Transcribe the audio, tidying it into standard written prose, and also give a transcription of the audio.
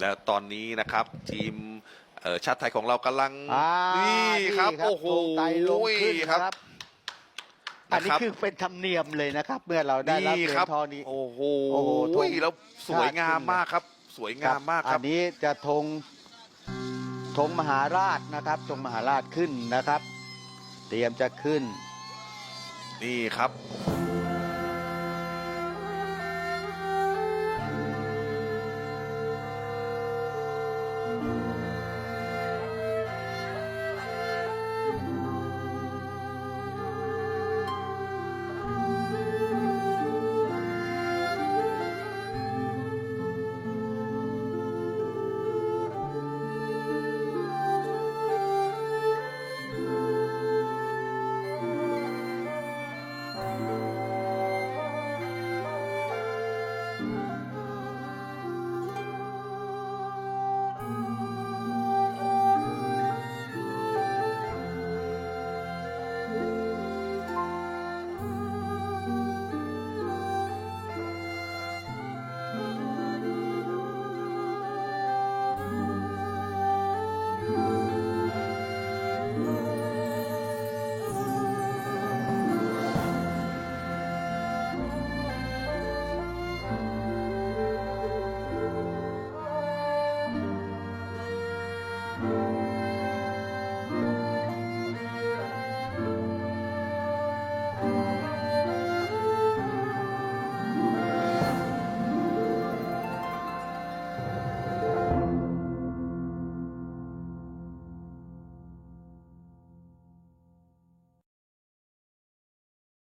และตอนนี้นะครับทีมชาติไทยของเรากำลังนี่ครับโอ้โห ไตลงขึ้น ครับ อันนี้คือเป็นธรรมเนียมเลยนะครับ เมื่อเราได้รับเหรียญทองนี้โอ้โห โอ้โหธง แล้วสวยงามมากครับ สวยงามมากครับ อันนี้จะธงมหาราชนะครับธงมหาราชขึ้นนะครับ เตรียมจะขึ้น นี่ครับ